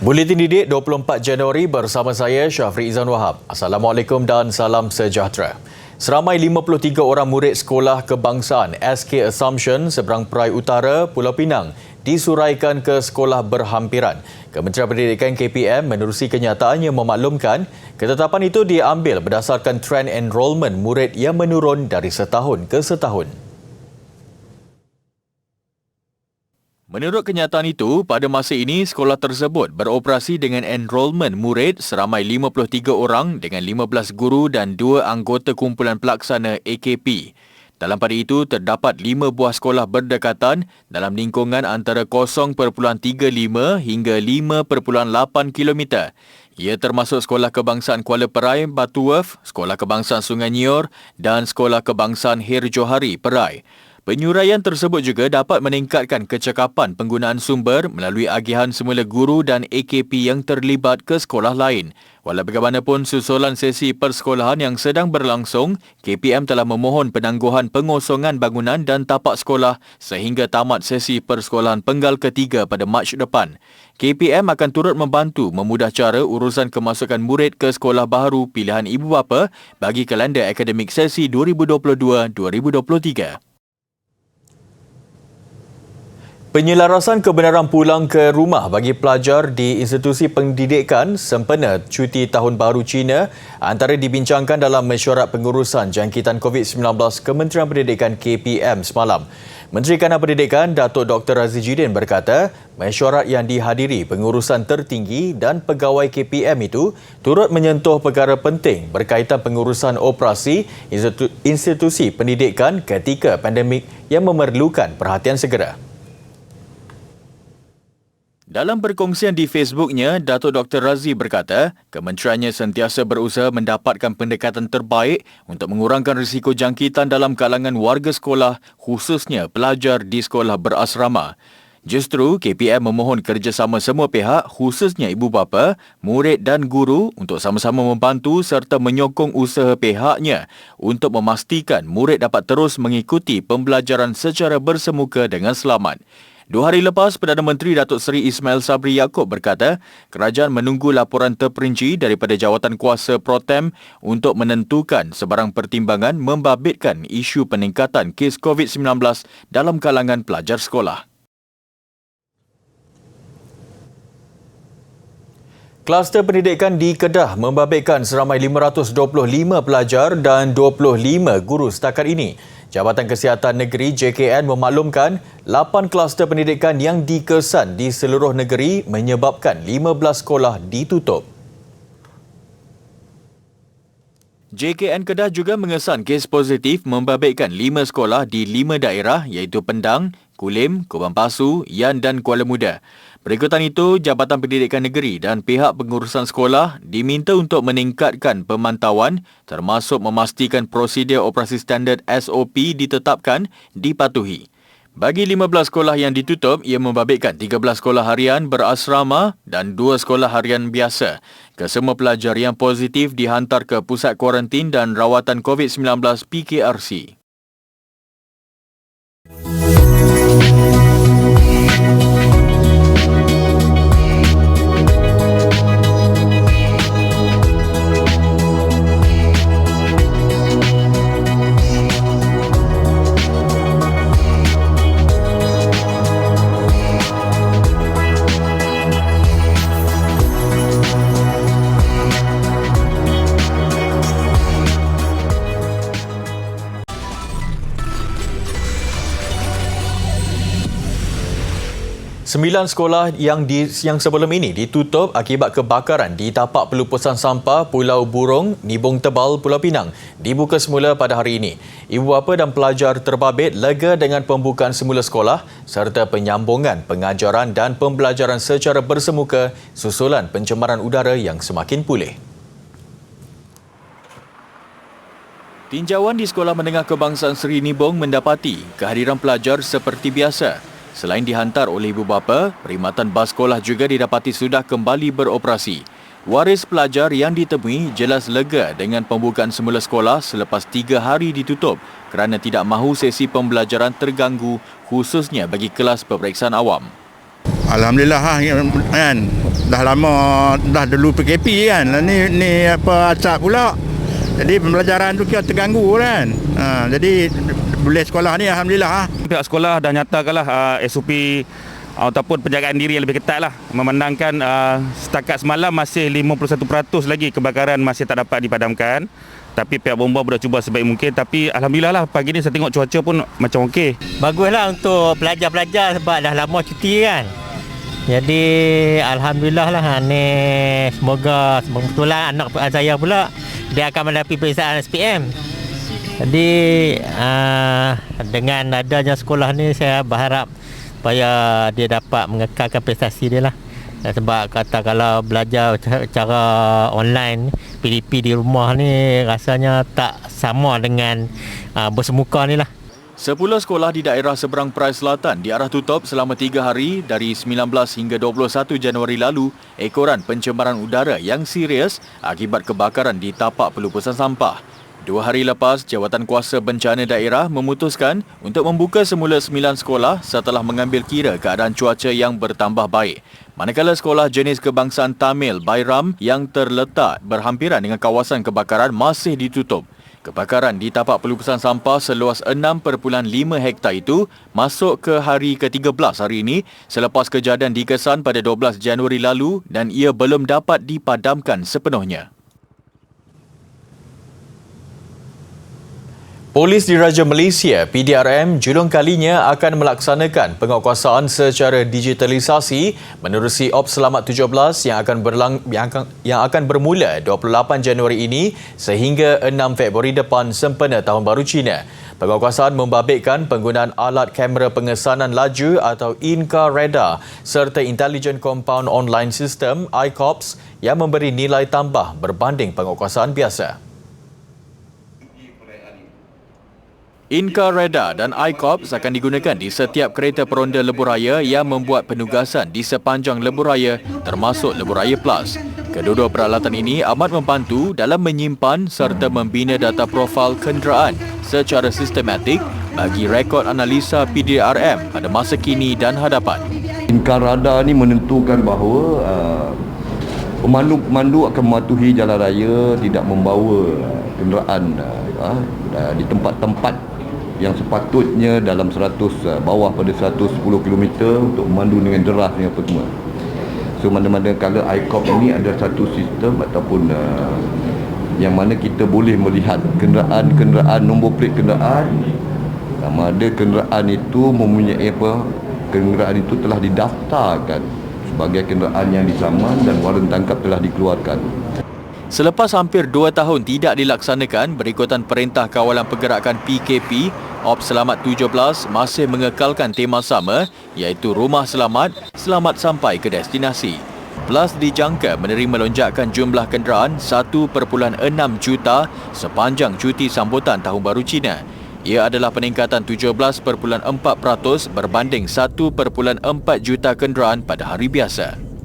Buletin Didik 24 Januari bersama saya Syafri Izan Wahab. Assalamualaikum dan salam sejahtera. Seramai 53 orang murid Sekolah Kebangsaan SK Assumption seberang Perai Utara, Pulau Pinang disuraikan ke sekolah berhampiran. Kementerian Pendidikan KPM menerusi kenyataannya memaklumkan ketetapan itu diambil berdasarkan trend enrolment murid yang menurun dari setahun ke setahun. Menurut kenyataan itu, pada masa ini sekolah tersebut beroperasi dengan enrolment murid seramai 53 orang dengan 15 guru dan 2 anggota kumpulan pelaksana AKP. Dalam pada itu, terdapat 5 buah sekolah berdekatan dalam lingkungan antara 0.35 hingga 5.8 km. Ia termasuk Sekolah Kebangsaan Kuala Perai, Batu Werf, Sekolah Kebangsaan Sungai Nyor dan Sekolah Kebangsaan Hir Johari, Perai. Penyuraian tersebut juga dapat meningkatkan kecekapan penggunaan sumber melalui agihan semula guru dan AKP yang terlibat ke sekolah lain. Walau bagaimanapun susulan sesi persekolahan yang sedang berlangsung, KPM telah memohon penangguhan pengosongan bangunan dan tapak sekolah sehingga tamat sesi persekolahan penggal ketiga pada Mac depan. KPM akan turut membantu memudah cara urusan kemasukan murid ke sekolah baharu pilihan ibu bapa bagi kalender akademik sesi 2022-2023. Penyelarasan kebenaran pulang ke rumah bagi pelajar di institusi pendidikan sempena cuti Tahun Baru Cina antara dibincangkan dalam mesyuarat pengurusan jangkitan COVID-19 Kementerian Pendidikan KPM semalam. Menteri Kanan Pendidikan Datuk Dr. Razzie Jidin berkata, mesyuarat yang dihadiri pengurusan tertinggi dan pegawai KPM itu turut menyentuh perkara penting berkaitan pengurusan operasi institusi pendidikan ketika pandemik yang memerlukan perhatian segera. Dalam perkongsian di Facebooknya, Datuk Dr. Razzie berkata, kementeriannya sentiasa berusaha mendapatkan pendekatan terbaik untuk mengurangkan risiko jangkitan dalam kalangan warga sekolah, khususnya pelajar di sekolah berasrama. Justru, KPM memohon kerjasama semua pihak, khususnya ibu bapa, murid dan guru untuk sama-sama membantu serta menyokong usaha pihaknya untuk memastikan murid dapat terus mengikuti pembelajaran secara bersemuka dengan selamat. 2 hari lepas, Perdana Menteri Datuk Seri Ismail Sabri Yaakob berkata, kerajaan menunggu laporan terperinci daripada jawatan kuasa Pro-Tem untuk menentukan sebarang pertimbangan membabitkan isu peningkatan kes COVID-19 dalam kalangan pelajar sekolah. Kluster pendidikan di Kedah membabitkan seramai 525 pelajar dan 25 guru setakat ini. Jabatan Kesihatan Negeri JKN memaklumkan 8 kluster pendidikan yang dikesan di seluruh negeri menyebabkan 15 sekolah ditutup. JKN Kedah juga mengesan kes positif membabitkan 5 sekolah di 5 daerah iaitu Pendang, Kulim, Kubang Pasu, Yan dan Kuala Muda. Berikutan itu, Jabatan Pendidikan Negeri dan pihak pengurusan sekolah diminta untuk meningkatkan pemantauan termasuk memastikan prosedur operasi standard SOP ditetapkan dipatuhi. Bagi 15 sekolah yang ditutup, ia membabitkan 13 sekolah harian berasrama dan 2 sekolah harian biasa. Kesemua pelajar yang positif dihantar ke Pusat Kuarantin dan Rawatan COVID-19 PKRC. Sembilan sekolah yang sebelum ini ditutup akibat kebakaran di tapak pelupusan sampah Pulau Burung, Nibong Tebal, Pulau Pinang dibuka semula pada hari ini. Ibu bapa dan pelajar terbabit lega dengan pembukaan semula sekolah serta penyambungan pengajaran dan pembelajaran secara bersemuka susulan pencemaran udara yang semakin pulih. Tinjauan di Sekolah Menengah Kebangsaan Seri Nibong mendapati kehadiran pelajar seperti biasa. Selain dihantar oleh ibu bapa, perkhidmatan bas sekolah juga didapati sudah kembali beroperasi. Waris pelajar yang ditemui jelas lega dengan pembukaan semula sekolah selepas 3 hari ditutup kerana tidak mahu sesi pembelajaran terganggu khususnya bagi kelas peperiksaan awam. Alhamdulillah kan dah lama, dah dulu PKP kan. Ni apa acak pula. Jadi pembelajaran tu kira terganggu kan. Jadi boleh sekolah ni alhamdulillah. Pihak sekolah dah nyatakanlah SOP ataupun penjagaan diri yang lebih ketat lah. Memandangkan setakat semalam masih 51% lagi kebakaran masih tak dapat dipadamkan. Tapi pihak bomba sudah cuba sebaik mungkin. Tapi alhamdulillah lah pagi ni saya tengok cuaca pun macam okey. Baguslah untuk pelajar-pelajar sebab dah lama cuti kan. Jadi alhamdulillah lah ni semoga kebetulan anak saya pula dia akan mendapat peperiksaan SPM. Jadi dengan adanya sekolah ni saya berharap supaya dia dapat mengekalkan prestasi dia lah. Sebab kata kalau belajar cara online PDP di rumah ni rasanya tak sama dengan bersemuka ni lah. 10 sekolah di daerah seberang Perai Selatan diarah tutup selama 3 hari dari 19 hingga 21 Januari lalu ekoran pencemaran udara yang serius akibat kebakaran di tapak pelupusan sampah. 2 hari lepas, Jawatan Kuasa Bencana Daerah memutuskan untuk membuka semula 9 sekolah setelah mengambil kira keadaan cuaca yang bertambah baik. Manakala sekolah jenis kebangsaan Tamil Bairam yang terletak berhampiran dengan kawasan kebakaran masih ditutup. Kebakaran di tapak pelupusan sampah seluas 6.5 hektar itu masuk ke hari ke-13 hari ini selepas kejadian dikesan pada 12 Januari lalu dan ia belum dapat dipadamkan sepenuhnya. Polis Diraja Malaysia PDRM julung kalinya akan melaksanakan penguatkuasaan secara digitalisasi menerusi Ops Selamat 17 yang akan bermula 28 Januari ini sehingga 6 Februari depan sempena Tahun Baru Cina. Penguatkuasaan membabitkan penggunaan alat kamera pengesanan laju atau in-car radar serta Intelligent Compound Online System ICOPS yang memberi nilai tambah berbanding penguatkuasaan biasa. In-car radar dan ICOPS akan digunakan di setiap kereta peronda lebuh raya yang membuat penugasan di sepanjang lebuh raya termasuk lebuh raya plus. Kedua-dua peralatan ini amat membantu dalam menyimpan serta membina data profil kenderaan secara sistematik bagi rekod analisa PDRM pada masa kini dan hadapan. In-car radar ni menentukan bahawa pemandu akan mematuhi jalan raya, tidak membawa kenderaan di tempat-tempat yang sepatutnya dalam 100 bawah pada 110 km untuk memandu dengan deras ni apa semua. So mana-mana kalau ICOP ini ada satu sistem ataupun yang mana kita boleh melihat kenderaan nombor plate kenderaan, sama ada kenderaan itu mempunyai kenderaan itu telah didaftarkan sebagai kenderaan yang disaman dan waran tangkap telah dikeluarkan. Selepas hampir 2 tahun tidak dilaksanakan berikutan Perintah Kawalan Pergerakan PKP, Ops Selamat 17 masih mengekalkan tema sama iaitu Rumah Selamat, selamat sampai ke destinasi. Plus dijangka menerima lonjakan jumlah kenderaan 1.6 juta sepanjang cuti sambutan Tahun Baru Cina. Ia adalah peningkatan 17.4% berbanding 1.4 juta kenderaan pada hari biasa.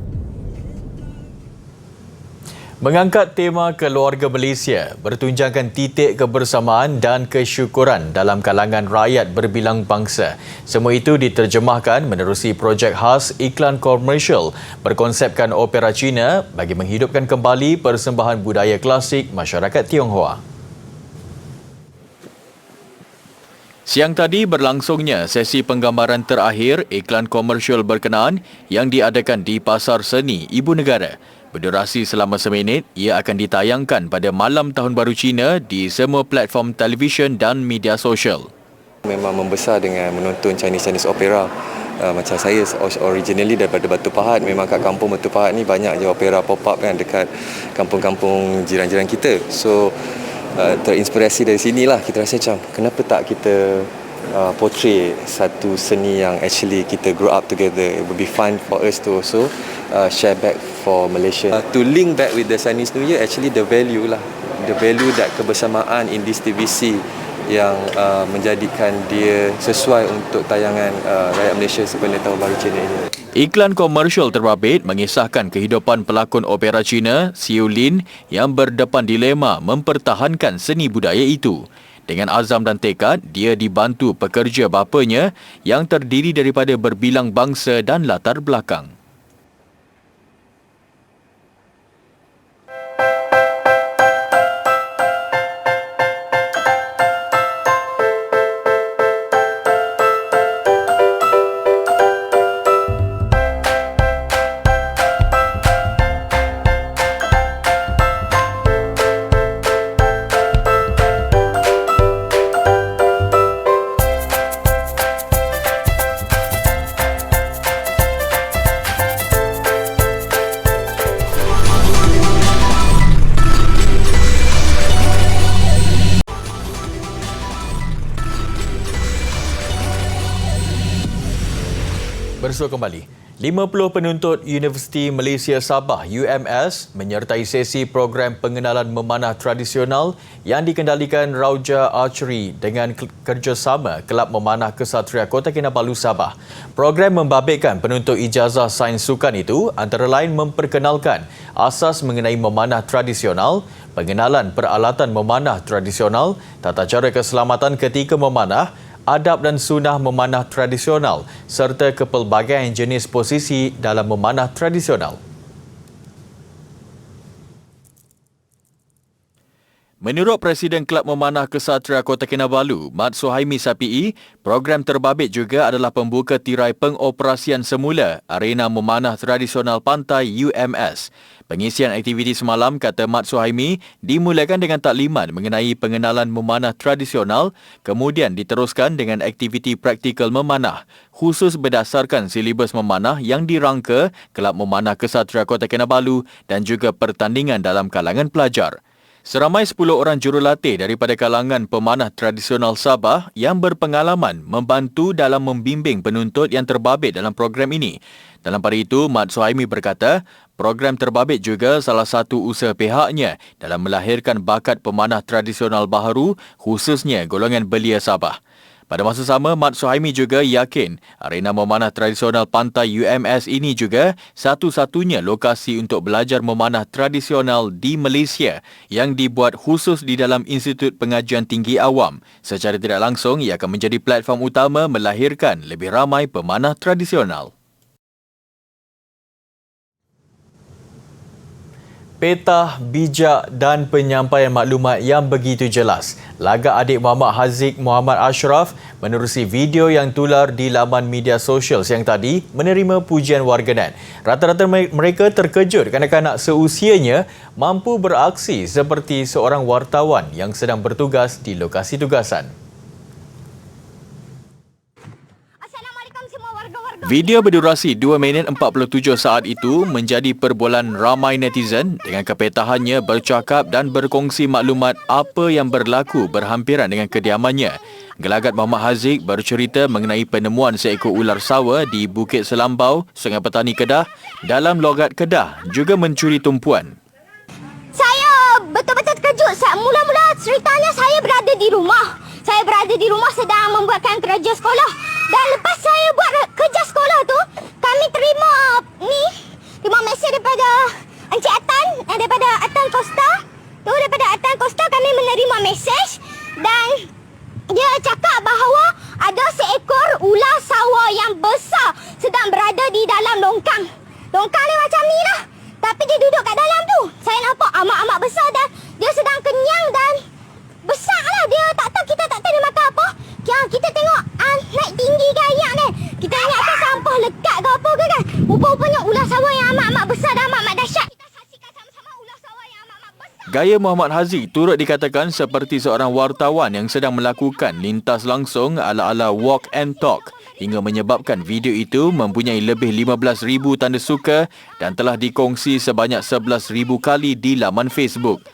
Mengangkat tema keluarga Malaysia, bertunjangkan titik kebersamaan dan kesyukuran dalam kalangan rakyat berbilang bangsa. Semua itu diterjemahkan menerusi projek khas iklan komersial berkonsepkan opera Cina bagi menghidupkan kembali persembahan budaya klasik masyarakat Tionghoa. Siang tadi berlangsungnya sesi penggambaran terakhir iklan komersial berkenaan yang diadakan di Pasar Seni Ibu Negara. Berdurasi selama seminit, ia akan ditayangkan pada malam Tahun Baru Cina di semua platform televisyen dan media sosial. Memang membesar dengan menonton Chinese opera. Macam saya originally daripada Batu Pahat, memang kat kampung Batu Pahat ni banyak je opera pop-up kan dekat kampung-kampung jiran-jiran kita. So terinspirasi dari sinilah kita rasa macam kenapa tak kita portray satu seni yang actually kita grow up together. It would be fun for us to also share back for Malaysia. To link back with the Chinese New Year, actually the value that kebersamaan in this TVC yang menjadikan dia sesuai untuk tayangan rakyat Malaysia sepanjang Tahun Baru Cina ini. Iklan komersial terbabit mengisahkan kehidupan pelakon opera Cina, Xiu Lin, yang berdepan dilema mempertahankan seni budaya itu. Dengan azam dan tekad, dia dibantu pekerja bapanya yang terdiri daripada berbilang bangsa dan latar belakang. Bersua kembali. 50 penuntut Universiti Malaysia Sabah UMS menyertai sesi program pengenalan memanah tradisional yang dikendalikan Rauja Archery dengan kerjasama Kelab Memanah Kesatria Kota Kinabalu Sabah. Program membabitkan penuntut ijazah sains sukan itu antara lain memperkenalkan asas mengenai memanah tradisional, pengenalan peralatan memanah tradisional, tata cara keselamatan ketika memanah, adab dan sunnah memanah tradisional serta kepelbagaian jenis posisi dalam memanah tradisional. Menurut Presiden Kelab Memanah Kesatria Kota Kinabalu, Mat Suhaimi Sapii, program terbabit juga adalah pembuka tirai pengoperasian semula arena memanah tradisional pantai UMS. Pengisian aktiviti semalam, kata Mat Suhaimi, dimulakan dengan takliman mengenai pengenalan memanah tradisional, kemudian diteruskan dengan aktiviti praktikal memanah, khusus berdasarkan silibus memanah yang dirangka Kelab Memanah Kesatria Kota Kinabalu dan juga pertandingan dalam kalangan pelajar. Seramai 10 orang jurulatih daripada kalangan pemanah tradisional Sabah yang berpengalaman membantu dalam membimbing penuntut yang terbabit dalam program ini. Dalam pada itu, Mat Suhaimi berkata, program terbabit juga salah satu usaha pihaknya dalam melahirkan bakat pemanah tradisional baharu, khususnya golongan belia Sabah. Pada masa sama, Mat Suhaimi juga yakin arena memanah tradisional pantai UMS ini juga satu-satunya lokasi untuk belajar memanah tradisional di Malaysia yang dibuat khusus di dalam Institut Pengajian Tinggi Awam. Secara tidak langsung, ia akan menjadi platform utama melahirkan lebih ramai pemanah tradisional. Peta, bijak dan penyampaian maklumat yang begitu jelas. Lagak adik Muhammad Haziq Muhammad Ashraf menerusi video yang tular di laman media sosial siang tadi menerima pujian warganet. Rata-rata mereka terkejut kanak-kanak seusianya mampu beraksi seperti seorang wartawan yang sedang bertugas di lokasi tugasan. Video berdurasi 2 minit 47 saat itu menjadi perbualan ramai netizen dengan kepetahannya bercakap dan berkongsi maklumat apa yang berlaku berhampiran dengan kediamannya. Gelagat Muhammad Haziq bercerita mengenai penemuan seekor ular sawa di Bukit Selambau, Sungai Petani Kedah dalam logat Kedah juga mencuri tumpuan. Saya betul-betul terkejut. Mula-mula ceritanya saya berada di rumah. Saya berada di rumah sedang membuatkan kerja sekolah. Dan lepas saya buat kerja sekolah tu, kami terima mesej daripada Encik Atan, daripada Atan Costa. Daripada Atan Costa kami menerima mesej dan dia cakap bahawa ada seekor ular sawa yang besar sedang berada di dalam longkang. Longkang ni macam ni lah. Tapi dia duduk kat dalam tu. Saya nampak amat-amat besar dan dia sedang kenyang dan besar lah. Dia tak tahu, kita tak tahu dia makan apa. Kita tengok naik tinggi ke ayak ni. Kita ingat kan sampah lekat ke apa ke kan. Rupa-rupanya ular sawa yang amat-amat besar dan amat-amat dahsyat. Kita saksikan sama-sama ular sawa yang amat-amat besar. Gaya Muhammad Haziq turut dikatakan seperti seorang wartawan yang sedang melakukan lintas langsung ala-ala walk and talk hingga menyebabkan video itu mempunyai lebih 15,000 tanda suka dan telah dikongsi sebanyak 11,000 kali di laman Facebook.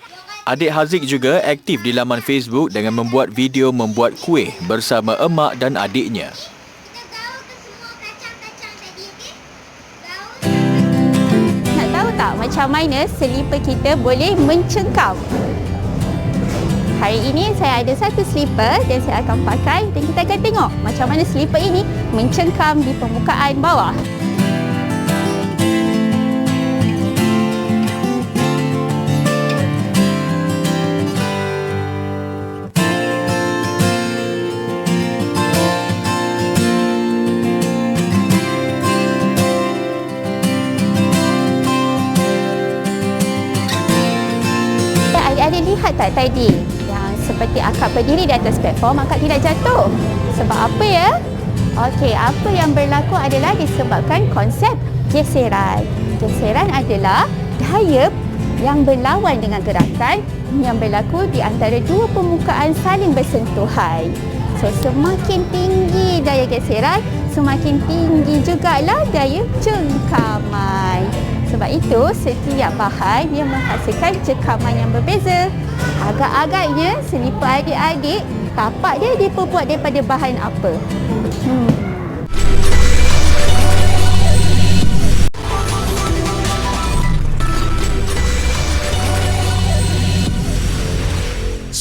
Adik Haziq juga aktif di laman Facebook dengan membuat video membuat kuih bersama emak dan adiknya. Nak tahu tak macam mana selipar kita boleh mencengkam? Hari ini saya ada satu selipar dan saya akan pakai dan kita akan tengok macam mana selipar ini mencengkam di permukaan bawah. Ada lihat tak tadi yang seperti akak berdiri di atas platform, akak tidak jatuh. Sebab apa ya? Okey, apa yang berlaku adalah disebabkan konsep geseran. Geseran adalah daya yang berlawan dengan gerakan yang berlaku di antara dua permukaan saling bersentuhan. So, semakin tinggi daya geseran, semakin tinggi jugalah daya cengkaman. Sebab itu, setiap bahan yang menghasilkan cengkaman yang berbeza. Agak-agaknya, selipar adik-adik, tapak dia diperbuat daripada bahan apa?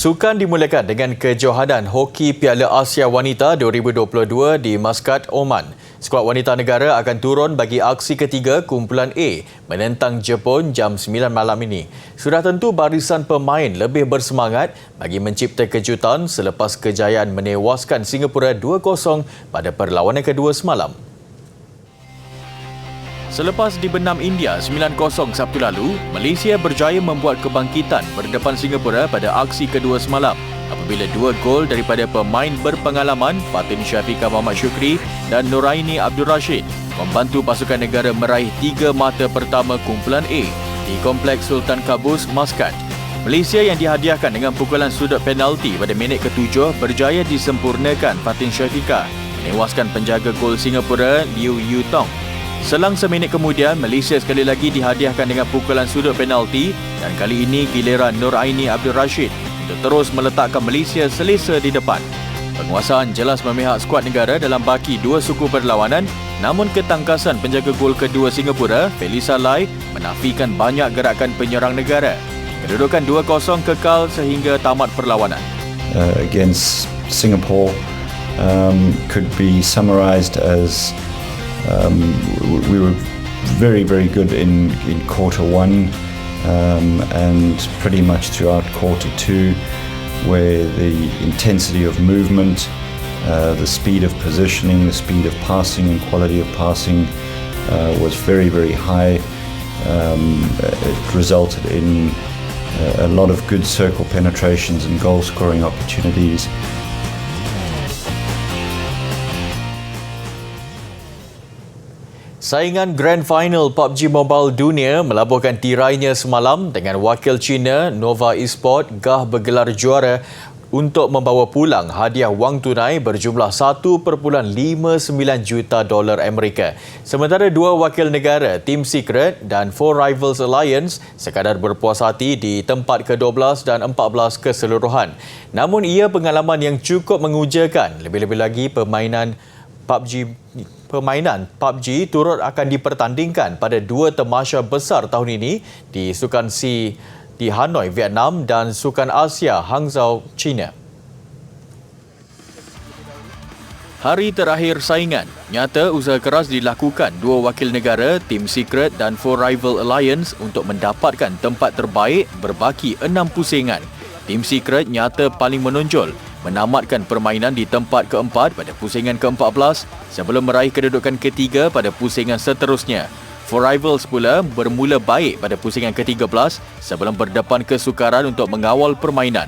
Sukan dimulakan dengan kejohanan Hoki Piala Asia Wanita 2022 di Muscat, Oman. Skuad wanita negara akan turun bagi aksi ketiga kumpulan A menentang Jepun jam 9 malam ini. Sudah tentu barisan pemain lebih bersemangat bagi mencipta kejutan selepas kejayaan menewaskan Singapura 2-0 pada perlawanan kedua semalam. Selepas dibenam India 9-0 Sabtu lalu, Malaysia berjaya membuat kebangkitan berdepan Singapura pada aksi kedua semalam apabila 2 gol daripada pemain berpengalaman Fatin Syafiqah Muhammad Syukri dan Nuraini Abdul Rashid membantu pasukan negara meraih 3 mata pertama kumpulan A di Kompleks Sultan Qaboos, Muscat. Malaysia yang dihadiahkan dengan pukulan sudut penalti pada minit ke-7 berjaya disempurnakan Fatin Syafiqah menewaskan penjaga gol Singapura Liu Yutong. Selang seminit kemudian, Malaysia sekali lagi dihadiahkan dengan pukulan sudut penalti dan kali ini giliran Nuraini Abdul Rashid untuk terus meletakkan Malaysia selesa di depan. Penguasaan jelas memihak skuad negara dalam baki dua suku perlawanan, namun ketangkasan penjaga gol kedua Singapura, Felisa Lai, menafikan banyak gerakan penyerang negara. Kedudukan 2-0 kekal sehingga tamat perlawanan. Against Singapore could be summarised as we were very, very good in quarter one and pretty much throughout quarter two, where the intensity of movement, the speed of positioning, the speed of passing and quality of passing was very, very high. It resulted in a lot of good circle penetrations and goal scoring opportunities. Saingan Grand Final PUBG Mobile Dunia melabuhkan tirainya semalam dengan wakil China Nova Esport gah bergelar juara untuk membawa pulang hadiah wang tunai berjumlah $1.59 juta Amerika. Sementara dua wakil negara, Team Secret dan Four Rivals Alliance sekadar berpuas hati di tempat ke-12 dan 14 keseluruhan. Namun ia pengalaman yang cukup mengujakan, lebih-lebih lagi permainan PUBG turut akan dipertandingkan pada dua tamasya besar tahun ini di Sukan C di Hanoi, Vietnam dan Sukan Asia Hangzhou, China. Hari terakhir saingan, nyata usaha keras dilakukan dua wakil negara, Team Secret dan Four Rival Alliance untuk mendapatkan tempat terbaik berbaki 6 pusingan. Team Secret nyata paling menonjol, menamatkan permainan di tempat keempat pada pusingan ke-14 sebelum meraih kedudukan ketiga pada pusingan seterusnya. Four Rivals pula bermula baik pada pusingan ke-13 sebelum berdepan kesukaran untuk mengawal permainan.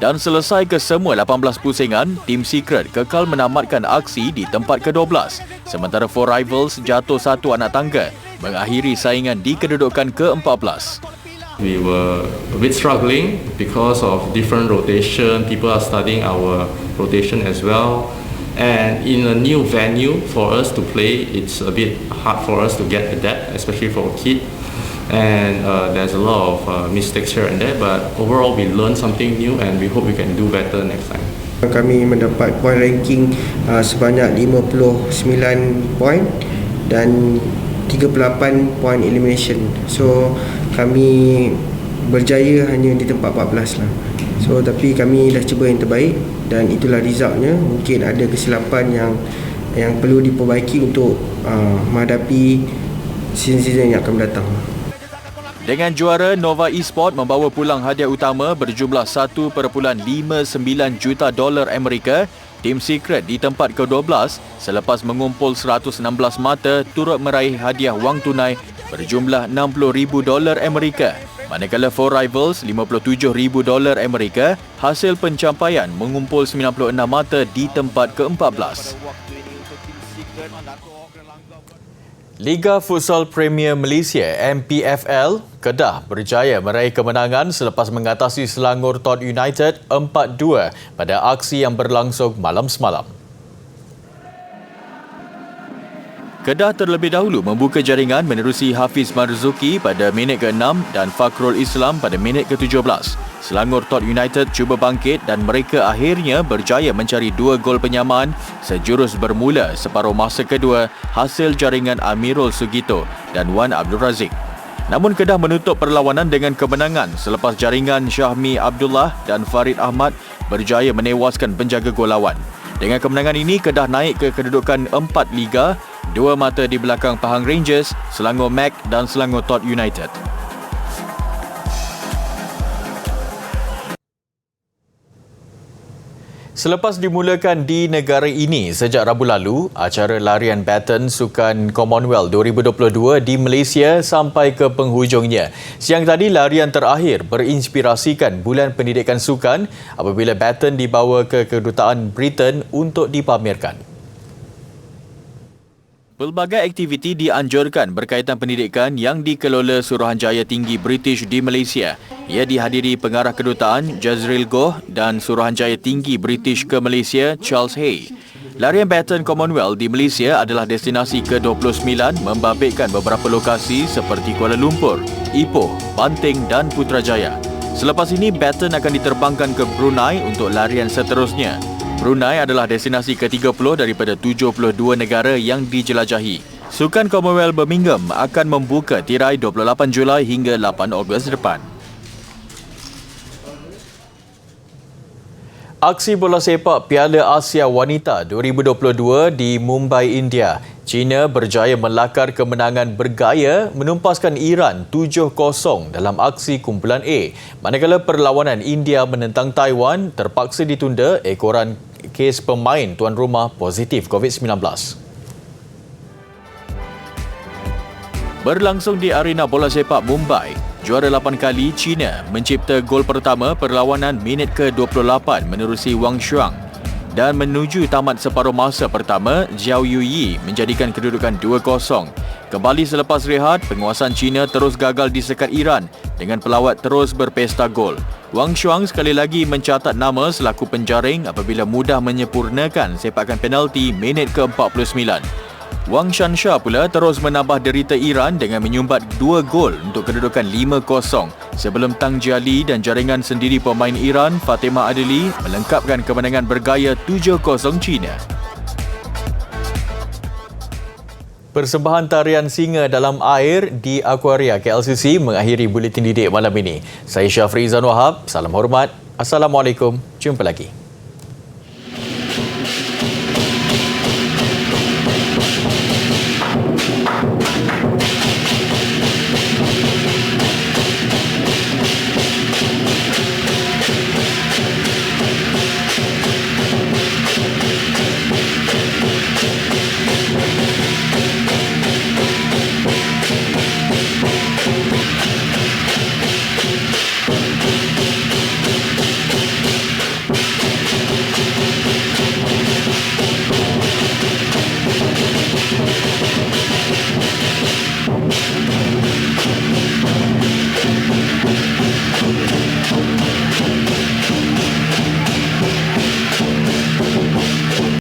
Dan selesai ke semua 18 pusingan, Team Secret kekal menamatkan aksi di tempat ke-12. Sementara Four Rivals jatuh satu anak tangga, mengakhiri saingan di kedudukan ke-14. We were a bit struggling because of different rotation. People are studying our rotation as well. And in a new venue for us to play, it's a bit hard for us to get adapt, especially for a kid. And there's a lot of mistakes here and there. But overall, we learned something new and we hope we can do better next time. Kami mendapat point ranking sebanyak 59 poin dan 38 point elimination. So kami berjaya hanya di tempat 14 lah. So tapi kami dah cuba yang terbaik dan itulah resultnya. Mungkin ada kesilapan yang perlu diperbaiki untuk menghadapi season-season yang akan datang. Dengan juara, Nova Esport membawa pulang hadiah utama berjumlah $1.59 juta Amerika. Team Secret di tempat ke-12 selepas mengumpul 116 mata turut meraih hadiah wang tunai berjumlah $60,000 Amerika. Manakala Four Rivals $57,000 Amerika, hasil pencapaian mengumpul 96 mata di tempat ke-14. Liga Futsal Premier Malaysia MPFL, Kedah berjaya meraih kemenangan selepas mengatasi Selangor Tod United 4-2 pada aksi yang berlangsung malam semalam. Kedah terlebih dahulu membuka jaringan menerusi Hafiz Marzuki pada minit ke-6 dan Fakhrul Islam pada minit ke-17. Selangor Tod United cuba bangkit dan mereka akhirnya berjaya mencari 2 gol penyamaan sejurus bermula separuh masa kedua hasil jaringan Amirul Sugito dan Wan Abdul Razik. Namun Kedah menutup perlawanan dengan kemenangan selepas jaringan Syahmi Abdullah dan Farid Ahmad berjaya menewaskan penjaga gol lawan. Dengan kemenangan ini, Kedah naik ke kedudukan 4 Liga, 2 mata di belakang Pahang Rangers, Selangor Mac dan Selangor Tod United. Selepas dimulakan di negara ini sejak Rabu lalu, acara larian baton Sukan Commonwealth 2022 di Malaysia sampai ke penghujungnya. Siang tadi, larian terakhir berinspirasikan Bulan Pendidikan Sukan apabila baton dibawa ke Kedutaan Britain untuk dipamerkan. Pelbagai aktiviti dianjurkan berkaitan pendidikan yang dikelola Suruhanjaya Tinggi British di Malaysia. Ia dihadiri Pengarah Kedutaan Jazril Goh dan Suruhanjaya Tinggi British ke Malaysia Charles Hay. Larian baton Commonwealth di Malaysia adalah destinasi ke-29 membabitkan beberapa lokasi seperti Kuala Lumpur, Ipoh, Banting dan Putrajaya. Selepas ini, baton akan diterbangkan ke Brunei untuk larian seterusnya. Brunei adalah destinasi ke-30 daripada 72 negara yang dijelajahi. Sukan Commonwealth Birmingham akan membuka tirai 28 Julai hingga 8 Ogos depan. Aksi bola sepak Piala Asia Wanita 2022 di Mumbai, India. China berjaya melakar kemenangan bergaya menumpaskan Iran 7-0 dalam aksi kumpulan A. Manakala perlawanan India menentang Taiwan terpaksa ditunda ekoran kes pemain tuan rumah positif COVID-19. Berlangsung di arena bola sepak Mumbai, juara 8 kali China mencipta gol pertama perlawanan minit ke-28 menerusi Wang Shuang. Dan menuju tamat separuh masa pertama, Zhao Yuyi menjadikan kedudukan 2-0. Kembali selepas rehat, penguasaan China terus gagal disekat Iran dengan pelawat terus berpesta gol. Wang Shuang sekali lagi mencatat nama selaku penjaring apabila mudah menyempurnakan sepakan penalti minit ke-49. Wang Shansha pula terus menambah derita Iran dengan menyumbat 2 gol untuk kedudukan 5-0 sebelum Tang Jiali dan jaringan sendiri pemain Iran Fatimah Adeli melengkapkan kemenangan bergaya 7-0 China. Persembahan tarian singa dalam air di Aquaria KLCC mengakhiri buletin didik malam ini. Saya Syafri Izan Wahab, salam hormat. Assalamualaikum, jumpa lagi.